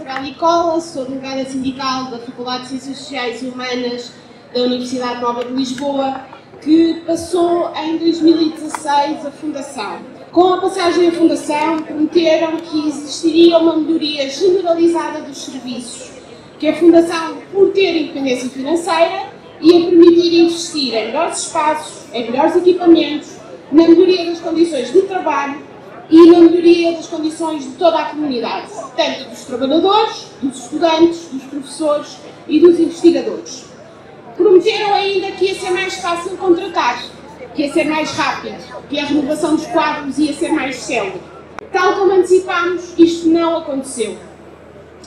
Cabral Nicola, sou delegada sindical da Faculdade de Ciências Sociais e Humanas da Universidade Nova de Lisboa, que passou em 2016 a Fundação. Com a passagem à Fundação, prometeram que existiria uma melhoria generalizada dos serviços, que a Fundação, por ter independência financeira, ia permitir investir em melhores espaços, em melhores equipamentos, na melhoria das condições de trabalho e na melhoria das condições de toda a comunidade, tanto dos trabalhadores, dos estudantes, dos professores e dos investigadores. Prometeram ainda que ia ser mais fácil contratar, que ia ser mais rápido, que a renovação dos quadros ia ser mais célere. Tal como antecipámos, isto não aconteceu.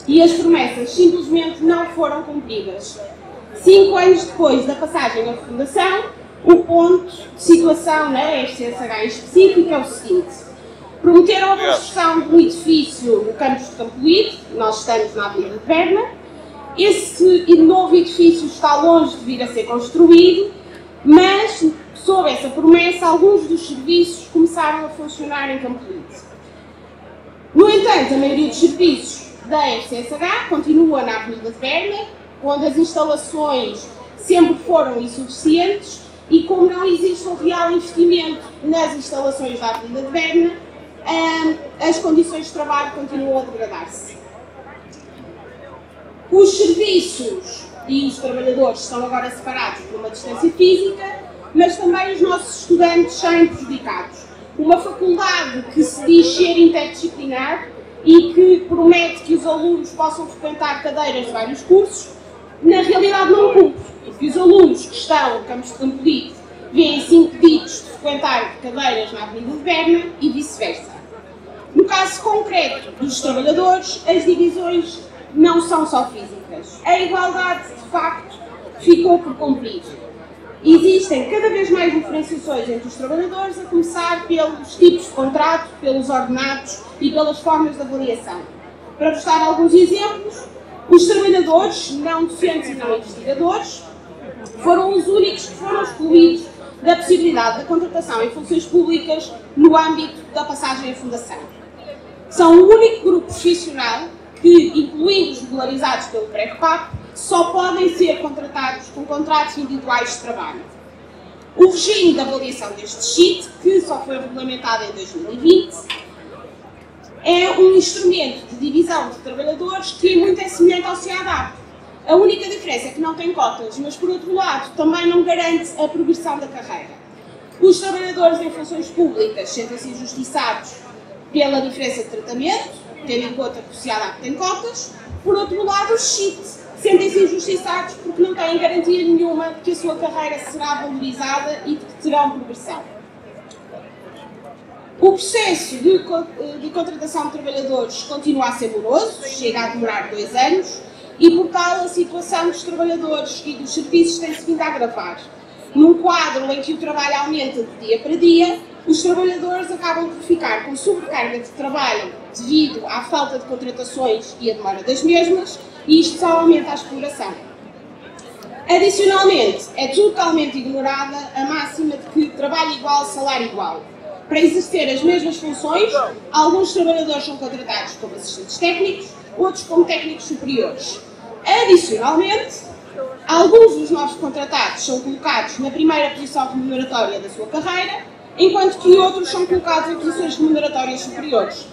E as promessas simplesmente não foram cumpridas. 5 anos depois da passagem à Fundação, o ponto de situação na FCSH em específico é o seguinte. Prometeram a construção de um edifício no campus de Campolide, nós estamos na Avenida de Berna. Esse novo edifício está longe de vir a ser construído, mas, sob essa promessa, alguns dos serviços começaram a funcionar em Campolide. No entanto, a maioria dos serviços da FCSH continua na Avenida de Berna, onde as instalações sempre foram insuficientes e, como não existe um real investimento nas instalações da Avenida de Berna, as condições de trabalho continuam a degradar-se. Os serviços e os trabalhadores estão agora separados por uma distância física, mas também os nossos estudantes saem prejudicados. Uma faculdade que se diz ser interdisciplinar e que promete que os alunos possam frequentar cadeiras de vários cursos, na realidade não cumpre, porque os alunos que estão no campus de Campolide vêem-se impedidos de frequentar cadeiras na Avenida de Berna e vice-versa. No caso concreto dos trabalhadores, as divisões não são só físicas. A igualdade, de facto, ficou por cumprir. Existem cada vez mais diferenciações entre os trabalhadores, a começar pelos tipos de contrato, pelos ordenados e pelas formas de avaliação. Para vos dar alguns exemplos, os trabalhadores, não docentes e não investigadores, foram os únicos que foram excluídos da possibilidade da contratação em funções públicas no âmbito da passagem à Fundação. São o único grupo profissional que, incluindo os regularizados pelo PRECPAP, só podem ser contratados com contratos individuais de trabalho. O regime de avaliação deste CIT, que só foi regulamentado em 2020, é um instrumento de divisão de trabalhadores que muito é semelhante ao CADAP. A única diferença é que não tem cotas, mas, por outro lado, também não garante a progressão da carreira. Os trabalhadores em funções públicas sentem-se injustiçados pela diferença de tratamento, tendo em conta que o CADAP tem cotas. Por outro lado, os CIT sentem-se injustiçados porque não têm garantia nenhuma de que a sua carreira será valorizada e de que terão progressão. O processo de contratação de trabalhadores continua a ser moroso, chega a demorar 2 anos, e por tal a situação dos trabalhadores e dos serviços tem-se vindo a agravar. Num quadro em que o trabalho aumenta de dia para dia, os trabalhadores acabam por ficar com sobrecarga de trabalho devido à falta de contratações e a demora das mesmas, e isto só aumenta a exploração. Adicionalmente, é totalmente ignorada a máxima de que trabalho igual, salário igual. Para exercer as mesmas funções, alguns trabalhadores são contratados como assistentes técnicos, outros como técnicos superiores. Adicionalmente, alguns dos novos contratados são colocados na primeira posição remuneratória da sua carreira, enquanto que outros são colocados em posições remuneratórias superiores.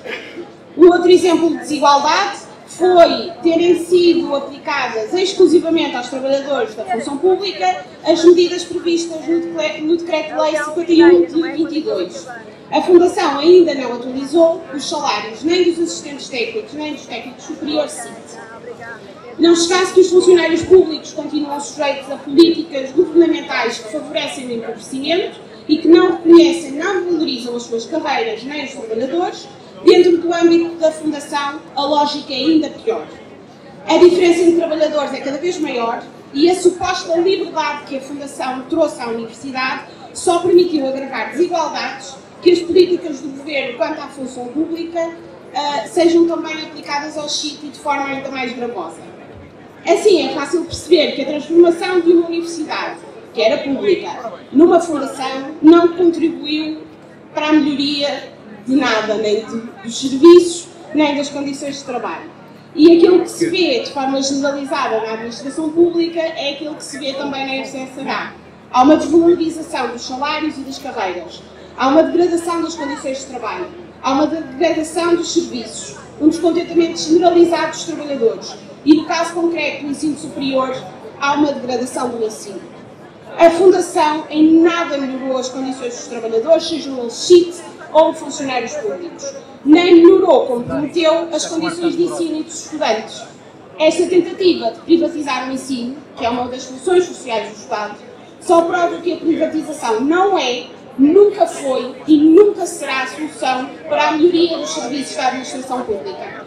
Um outro exemplo de desigualdade foi terem sido aplicadas exclusivamente aos trabalhadores da função pública as medidas previstas no Decreto-Lei 51 de 22. A Fundação ainda não atualizou os salários nem dos assistentes técnicos nem dos técnicos superiores CIT. Não se esqueça que os funcionários públicos continuam sujeitos a políticas governamentais que favorecem o empobrecimento e que não reconhecem, não valorizam as suas carreiras nem os trabalhadores. Dentro do âmbito da Fundação, a lógica é ainda pior. A diferença entre trabalhadores é cada vez maior e a suposta liberdade que a Fundação trouxe à Universidade só permitiu agravar desigualdades que as políticas do Governo quanto à função pública sejam também aplicadas ao CIT de forma ainda mais gravosa. Assim, é fácil perceber que a transformação de uma universidade, que era pública, numa fundação, não contribuiu para a melhoria de nada, nem dos serviços, nem das condições de trabalho. E aquilo que se vê de forma generalizada na administração pública é aquilo que se vê também na FCSH. Há uma desvalorização dos salários e das carreiras, há uma degradação das condições de trabalho, há uma degradação dos serviços, um descontentamento generalizado dos trabalhadores e, no caso concreto do ensino superior, há uma degradação do ensino. A Fundação em nada melhorou as condições dos trabalhadores, sejam eles CIT ou funcionários públicos. Nem melhorou, como prometeu, as condições de ensino dos estudantes. Esta tentativa de privatizar o ensino, que é uma das funções sociais do Estado, só prova que a privatização não é, nunca foi e nunca será a solução para a melhoria dos serviços da administração pública.